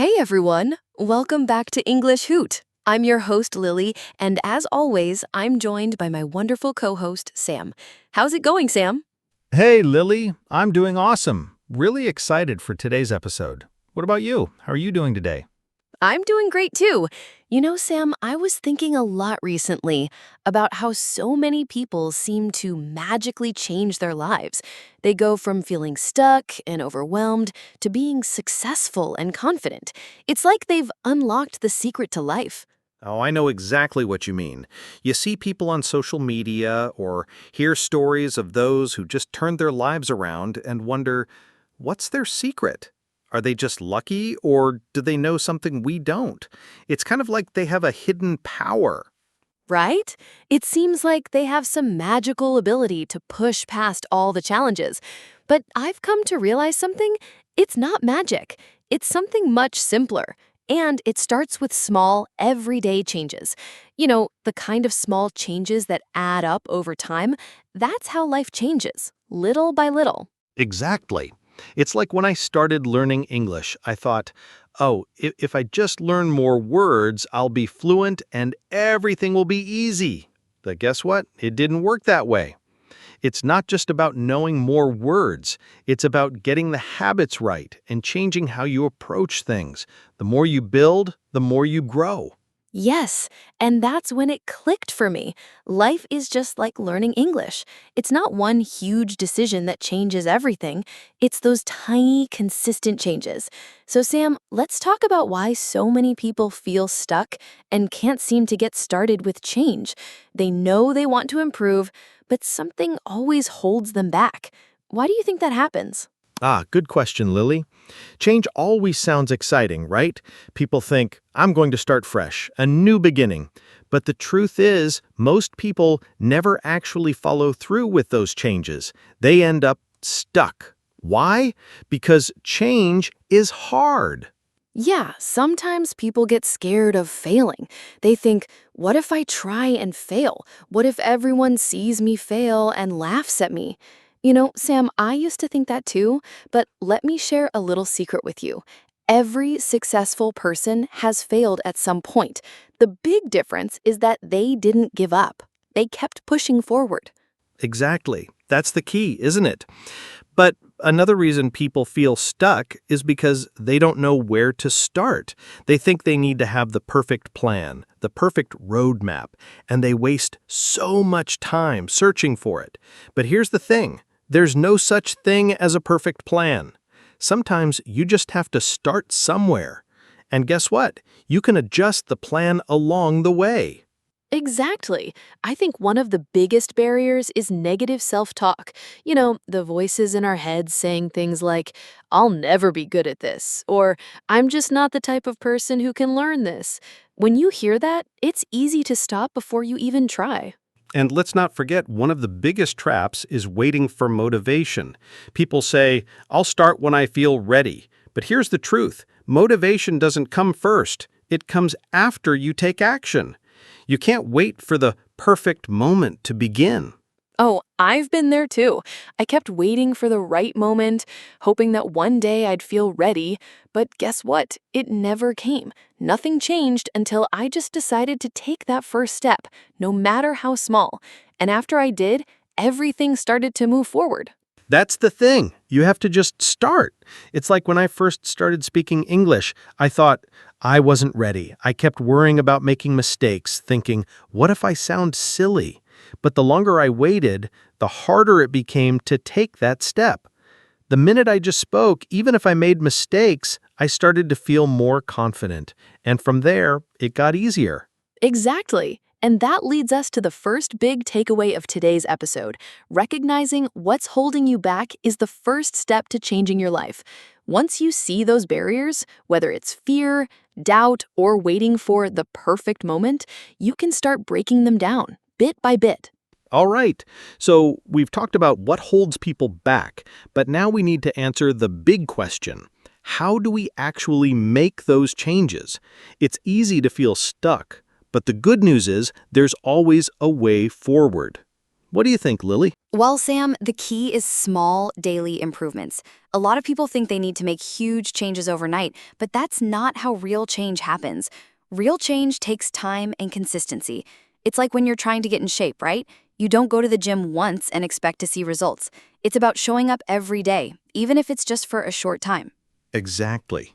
Hey everyone! Welcome back to English Hoot. I'm your host Lily, and as always, I'm joined by my wonderful co-host Sam. How's it going, Sam? Hey, Lily. I'm doing awesome. Really excited for today's episode. What about you? How are you doing today? I'm doing great too. You know, Sam, I was thinking a lot recently about how so many people seem to magically change their lives. They go from feeling stuck and overwhelmed to being successful and confident. It's like they've unlocked the secret to life. Oh, I know exactly what you mean. You see people on social media or hear stories of those who just turned their lives around and wonder, what's their secret? Are they just lucky or do they know something we don't? It's kind of like they have a hidden power. Right? It seems like they have some magical ability to push past all the challenges. But I've come to realize something. It's not magic. It's something much simpler. And it starts with small, everyday changes. You know, the kind of small changes that add up over time. That's how life changes, little by little. Exactly. It's like when I started learning English, I thought, oh, if I just learn more words, I'll be fluent and everything will be easy. But guess what? It didn't work that way. It's not just about knowing more words. It's about getting the habits right and changing how you approach things. The more you build, the more you grow. Yes, and that's when it clicked for me. Life is just like learning English. It's not one huge decision that changes everything. It's those tiny, consistent changes. So, Sam, let's talk about why so many people feel stuck and can't seem to get started with change. They know they want to improve, but something always holds them back. Why do you think that happens? Good question, Lily. Change always sounds exciting, right? People think, I'm going to start fresh, a new beginning. But the truth is, most people never actually follow through with those changes. They end up stuck. Why? Because change is hard. Yeah, sometimes people get scared of failing. They think, what if I try and fail? What if everyone sees me fail and laughs at me? You know, Sam, I used to think that too, but let me share a little secret with you. Every successful person has failed at some point. The big difference is that they didn't give up. They kept pushing forward. Exactly. That's the key, isn't it? But another reason people feel stuck is because they don't know where to start. They think they need to have the perfect plan, the perfect roadmap, and they waste so much time searching for it. But here's the thing. There's no such thing as a perfect plan. Sometimes you just have to start somewhere. And guess what? You can adjust the plan along the way. Exactly. I think one of the biggest barriers is negative self-talk. You know, the voices in our heads saying things like, I'll never be good at this, or I'm just not the type of person who can learn this. When you hear that, it's easy to stop before you even try. And let's not forget, one of the biggest traps is waiting for motivation. People say, I'll start when I feel ready. But here's the truth. Motivation doesn't come first. It comes after you take action. You can't wait for the perfect moment to begin. Oh, I've been there too. I kept waiting for the right moment, hoping that one day I'd feel ready. But guess what? It never came. Nothing changed until I just decided to take that first step, no matter how small. And after I did, everything started to move forward. That's the thing. You have to just start. It's like when I first started speaking English, I thought I wasn't ready. I kept worrying about making mistakes, thinking, what if I sound silly? But the longer I waited, the harder it became to take that step. The minute I just spoke, even if I made mistakes, I started to feel more confident. And from there, it got easier. Exactly. And that leads us to the first big takeaway of today's episode. Recognizing what's holding you back is the first step to changing your life. Once you see those barriers, whether it's fear, doubt, or waiting for the perfect moment, you can start breaking them down, bit by bit. All right, so we've talked about what holds people back, but now we need to answer the big question. How do we actually make those changes? It's easy to feel stuck, but the good news is there's always a way forward. What do you think, Lily? Well, Sam, the key is small daily improvements. A lot of people think they need to make huge changes overnight, but that's not how real change happens. Real change takes time and consistency. It's like when you're trying to get in shape, right? You don't go to the gym once and expect to see results. It's about showing up every day, even if it's just for a short time. Exactly.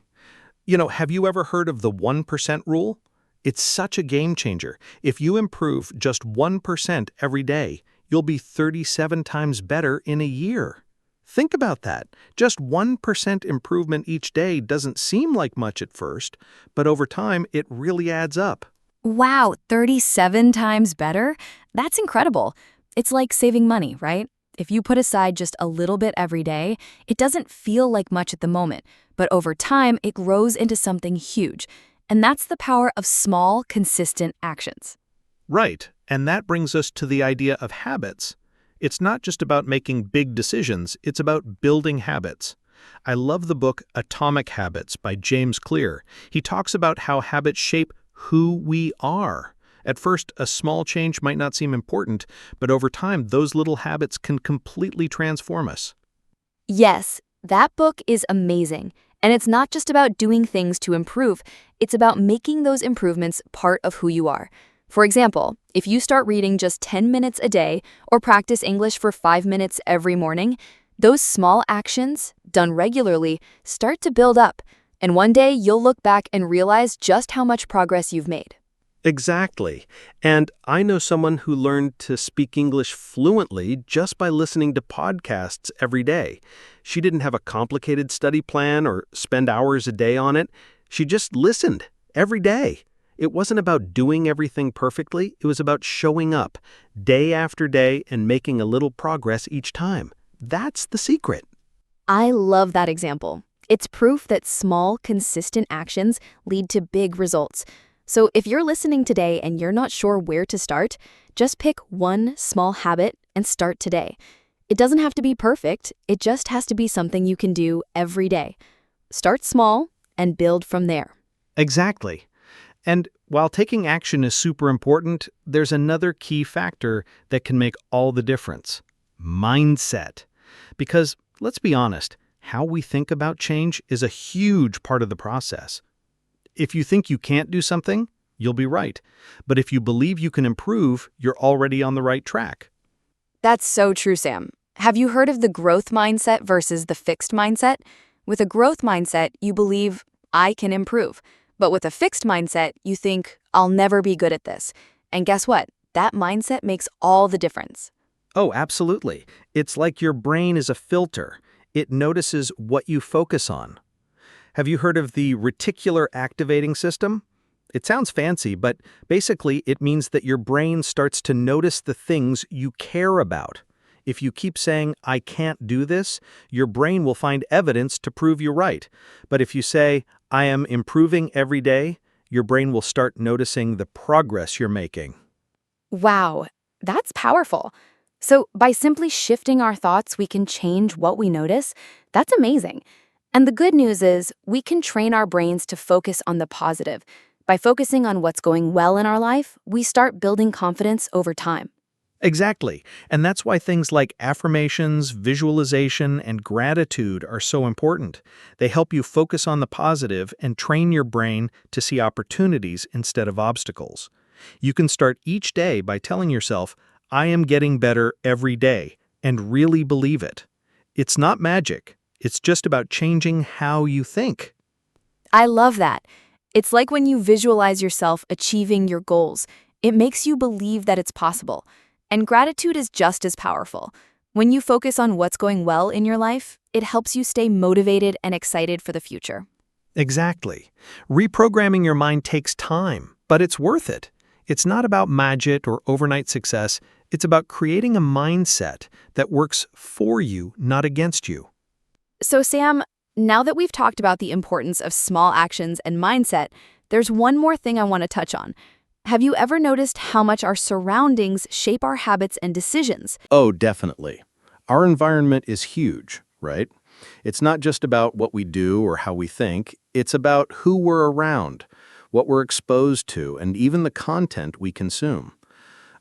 Have you ever heard of the 1% rule? It's such a game changer. If you improve just 1% every day, you'll be 37 times better in a year. Think about that. Just 1% improvement each day doesn't seem like much at first, but over time, it really adds up. Wow, 37 times better? That's incredible. It's like saving money, right? If you put aside just a little bit every day, it doesn't feel like much at the moment, but over time, it grows into something huge. And that's the power of small, consistent actions. Right, and that brings us to the idea of habits. It's not just about making big decisions, it's about building habits. I love the book Atomic Habits by James Clear. He talks about how habits shape who we are. At first, a small change might not seem important, but over time, those little habits can completely transform us. Yes, that book is amazing. And it's not just about doing things to improve, it's about making those improvements part of who you are. For example, if you start reading just 10 minutes a day or practice English for 5 minutes every morning, those small actions, done regularly, start to build up. And one day you'll look back and realize just how much progress you've made. Exactly. And I know someone who learned to speak English fluently just by listening to podcasts every day. She didn't have a complicated study plan or spend hours a day on it. She just listened every day. It wasn't about doing everything perfectly. It was about showing up day after day and making a little progress each time. That's the secret. I love that example. It's proof that small, consistent actions lead to big results. So if you're listening today and you're not sure where to start, just pick one small habit and start today. It doesn't have to be perfect, it just has to be something you can do every day. Start small and build from there. Exactly. And while taking action is super important, there's another key factor that can make all the difference: mindset. Because, let's be honest, how we think about change is a huge part of the process. If you think you can't do something, you'll be right. But if you believe you can improve, you're already on the right track. That's so true, Sam. Have you heard of the growth mindset versus the fixed mindset? With a growth mindset, you believe, I can improve. But with a fixed mindset, you think, I'll never be good at this. And guess what? That mindset makes all the difference. Oh, absolutely. It's like your brain is a filter. It notices what you focus on. Have you heard of the reticular activating system? It sounds fancy, but basically it means that your brain starts to notice the things you care about. If you keep saying, I can't do this, your brain will find evidence to prove you right. But if you say, I am improving every day, your brain will start noticing the progress you're making. Wow, that's powerful. So by simply shifting our thoughts, we can change what we notice. That's amazing. And the good news is we can train our brains to focus on the positive. By focusing on what's going well in our life, we start building confidence over time. Exactly. And that's why things like affirmations, visualization, and gratitude are so important. They help you focus on the positive and train your brain to see opportunities instead of obstacles. You can start each day by telling yourself, I am getting better every day, and really believe it. It's not magic. It's just about changing how you think. I love that. It's like when you visualize yourself achieving your goals, it makes you believe that it's possible. And gratitude is just as powerful. When you focus on what's going well in your life, it helps you stay motivated and excited for the future. Exactly. Reprogramming your mind takes time, but it's worth it. It's not about magic or overnight success. It's about creating a mindset that works for you, not against you. So, Sam, now that we've talked about the importance of small actions and mindset, there's one more thing I want to touch on. Have you ever noticed how much our surroundings shape our habits and decisions? Oh, definitely. Our environment is huge, right? It's not just about what we do or how we think. It's about who we're around, what we're exposed to, and even the content we consume.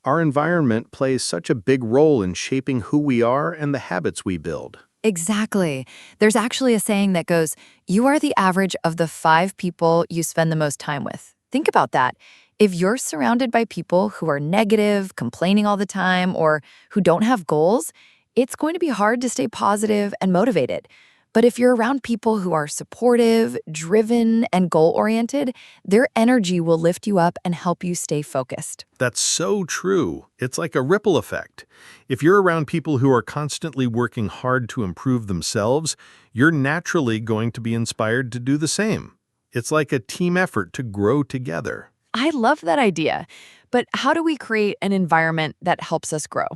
Our environment plays such a big role in shaping who we are and the habits we build. Exactly. There's actually a saying that goes, you are the average of the 5 people you spend the most time with. Think about that. If you're surrounded by people who are negative, complaining all the time, or who don't have goals, it's going to be hard to stay positive and motivated. But if you're around people who are supportive, driven, and goal-oriented, their energy will lift you up and help you stay focused. That's so true. It's like a ripple effect. If you're around people who are constantly working hard to improve themselves, you're naturally going to be inspired to do the same. It's like a team effort to grow together. I love that idea. But how do we create an environment that helps us grow?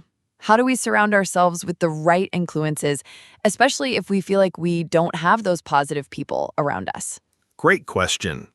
How do we surround ourselves with the right influences, especially if we feel like we don't have those positive people around us? Great question.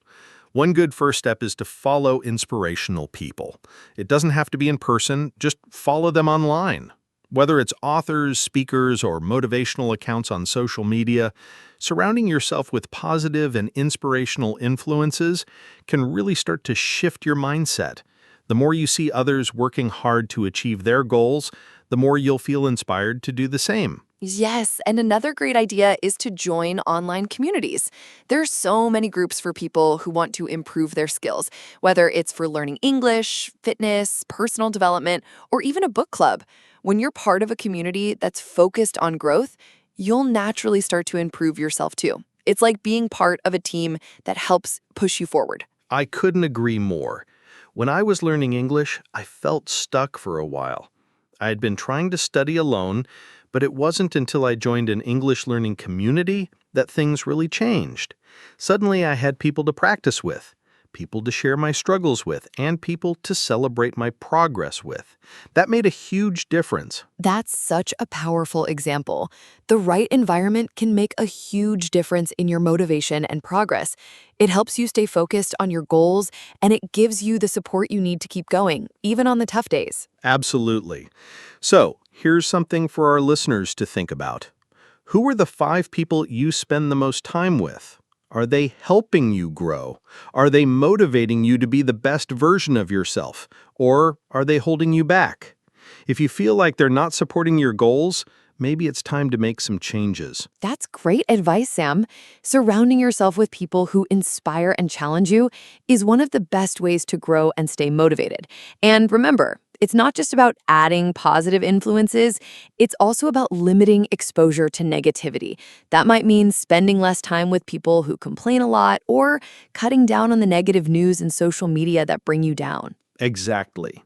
One good first step is to follow inspirational people. It doesn't have to be in person, just follow them online. Whether it's authors, speakers, or motivational accounts on social media, surrounding yourself with positive and inspirational influences can really start to shift your mindset. The more you see others working hard to achieve their goals, the more you'll feel inspired to do the same. Yes, and another great idea is to join online communities. There are so many groups for people who want to improve their skills, whether it's for learning English, fitness, personal development, or even a book club. When you're part of a community that's focused on growth, you'll naturally start to improve yourself too. It's like being part of a team that helps push you forward. I couldn't agree more. When I was learning English, I felt stuck for a while. I had been trying to study alone, but it wasn't until I joined an English learning community that things really changed. Suddenly, I had people to practice with, people to share my struggles with, and people to celebrate my progress with. That made a huge difference. That's such a powerful example. The right environment can make a huge difference in your motivation and progress. It helps you stay focused on your goals, and it gives you the support you need to keep going, even on the tough days. Absolutely. So, here's something for our listeners to think about. Who are the 5 people you spend the most time with? Are they helping you grow? Are they motivating you to be the best version of yourself? Or are they holding you back? If you feel like they're not supporting your goals, maybe it's time to make some changes. That's great advice, Sam. Surrounding yourself with people who inspire and challenge you is one of the best ways to grow and stay motivated. And remember, it's not just about adding positive influences, it's also about limiting exposure to negativity. That might mean spending less time with people who complain a lot or cutting down on the negative news and social media that bring you down. Exactly.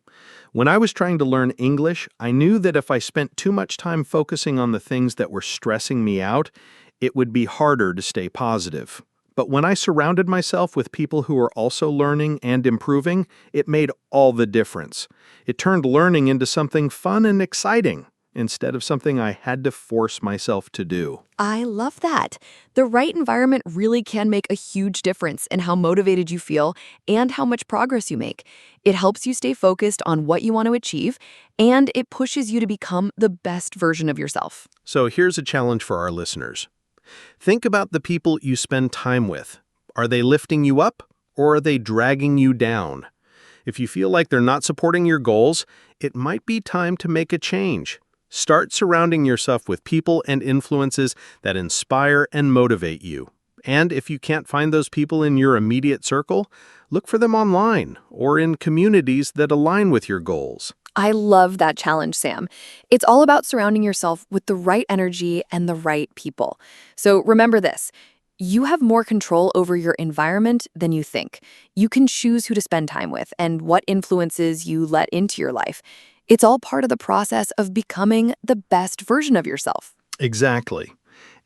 When I was trying to learn English, I knew that if I spent too much time focusing on the things that were stressing me out, it would be harder to stay positive. But when I surrounded myself with people who were also learning and improving, it made all the difference. It turned learning into something fun and exciting, instead of something I had to force myself to do. I love that. The right environment really can make a huge difference in how motivated you feel and how much progress you make. It helps you stay focused on what you want to achieve, and it pushes you to become the best version of yourself. So here's a challenge for our listeners. Think about the people you spend time with. Are they lifting you up, or are they dragging you down? If you feel like they're not supporting your goals, it might be time to make a change. Start surrounding yourself with people and influences that inspire and motivate you. And if you can't find those people in your immediate circle, look for them online or in communities that align with your goals. I love that challenge, Sam. It's all about surrounding yourself with the right energy and the right people. So remember this. You have more control over your environment than you think. You can choose who to spend time with and what influences you let into your life. It's all part of the process of becoming the best version of yourself. Exactly.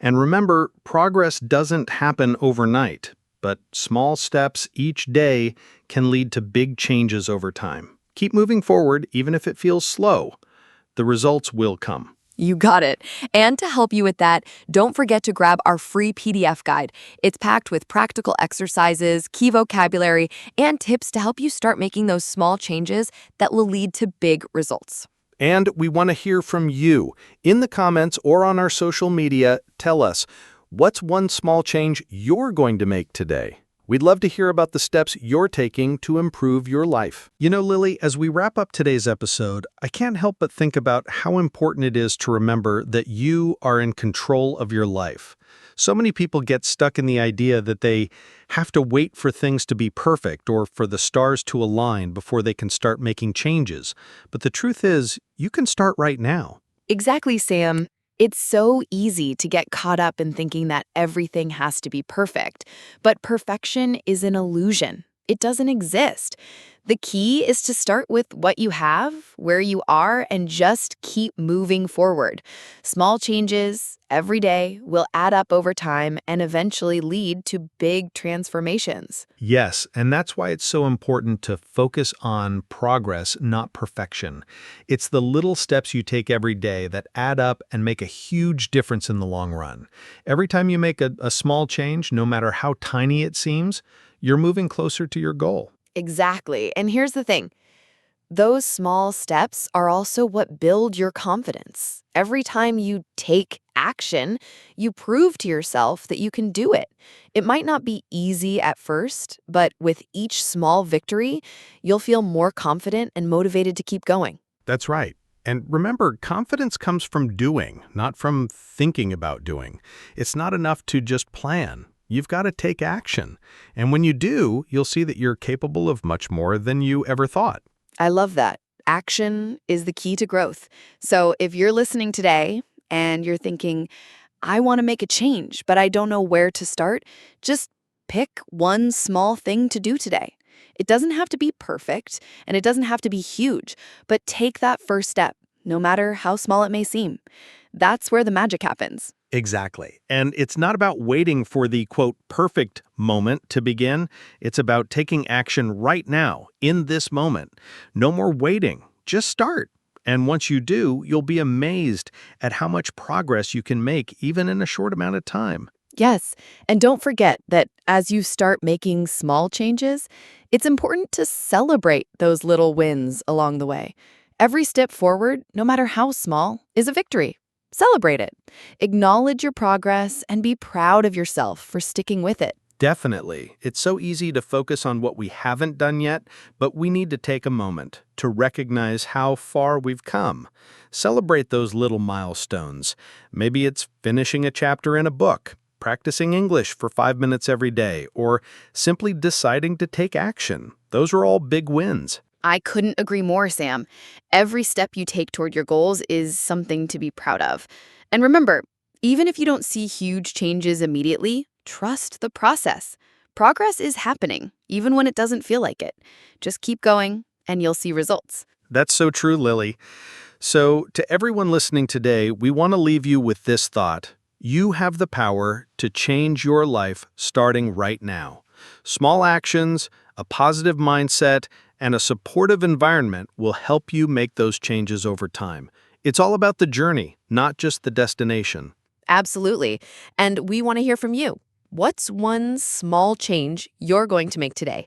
And remember, progress doesn't happen overnight, but small steps each day can lead to big changes over time. Keep moving forward, even if it feels slow. The results will come. You got it. And to help you with that, don't forget to grab our free PDF guide. It's packed with practical exercises, key vocabulary, and tips to help you start making those small changes that will lead to big results. And we want to hear from you. In the comments or on our social media, tell us, what's one small change you're going to make today? We'd love to hear about the steps you're taking to improve your life. You know, Lily, as we wrap up today's episode, I can't help but think about how important it is to remember that you are in control of your life. So many people get stuck in the idea that they have to wait for things to be perfect or for the stars to align before they can start making changes. But the truth is, you can start right now. Exactly, Sam. It's so easy to get caught up in thinking that everything has to be perfect, but perfection is an illusion. It doesn't exist. The key is to start with what you have, where you are, and just keep moving forward. Small changes every day will add up over time and eventually lead to big transformations. Yes, and that's why it's so important to focus on progress, not perfection. It's the little steps you take every day that add up and make a huge difference in the long run. Every time you make a small change, no matter how tiny it seems, you're moving closer to your goal. Exactly. And here's the thing. Those small steps are also what build your confidence. Every time you take action, you prove to yourself that you can do it. It might not be easy at first, but with each small victory, you'll feel more confident and motivated to keep going. That's right. And remember, confidence comes from doing, not from thinking about doing. It's not enough to just plan. You've got to take action. And when you do, you'll see that you're capable of much more than you ever thought. I love that. Action is the key to growth. So if you're listening today and you're thinking, I want to make a change, but I don't know where to start, just pick one small thing to do today. It doesn't have to be perfect and it doesn't have to be huge, but take that first step, no matter how small it may seem. That's where the magic happens. Exactly. And it's not about waiting for the, quote, perfect moment to begin. It's about taking action right now, in this moment. No more waiting. Just start. And once you do, you'll be amazed at how much progress you can make even in a short amount of time. Yes, and don't forget that as you start making small changes, it's important to celebrate those little wins along the way. Every step forward, no matter how small, is a victory. Celebrate it. Acknowledge your progress and be proud of yourself for sticking with it. Definitely. It's so easy to focus on what we haven't done yet, but we need to take a moment to recognize how far we've come. Celebrate those little milestones. Maybe it's finishing a chapter in a book, practicing English for 5 minutes every day, or simply deciding to take action. Those are all big wins. I couldn't agree more, Sam. Every step you take toward your goals is something to be proud of. And remember, even if you don't see huge changes immediately, trust the process. Progress is happening, even when it doesn't feel like it. Just keep going, and you'll see results. That's so true, Lily. So, to everyone listening today, we want to leave you with this thought. You have the power to change your life starting right now. Small actions, a positive mindset, and a supportive environment will help you make those changes over time. It's all about the journey, not just the destination. Absolutely. And we want to hear from you. What's one small change you're going to make today?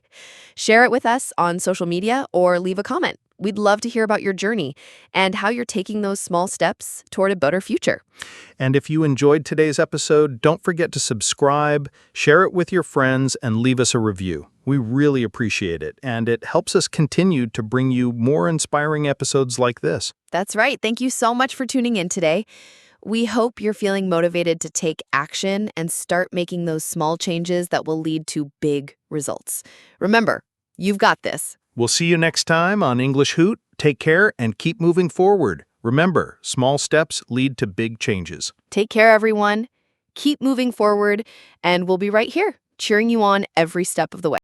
Share it with us on social media or leave a comment. We'd love to hear about your journey and how you're taking those small steps toward a better future. And if you enjoyed today's episode, don't forget to subscribe, share it with your friends, and leave us a review. We really appreciate it, and it helps us continue to bring you more inspiring episodes like this. That's right. Thank you so much for tuning in today. We hope you're feeling motivated to take action and start making those small changes that will lead to big results. Remember, you've got this. We'll see you next time on English Hoot. Take care and keep moving forward. Remember, small steps lead to big changes. Take care, everyone. Keep moving forward, and we'll be right here, cheering you on every step of the way.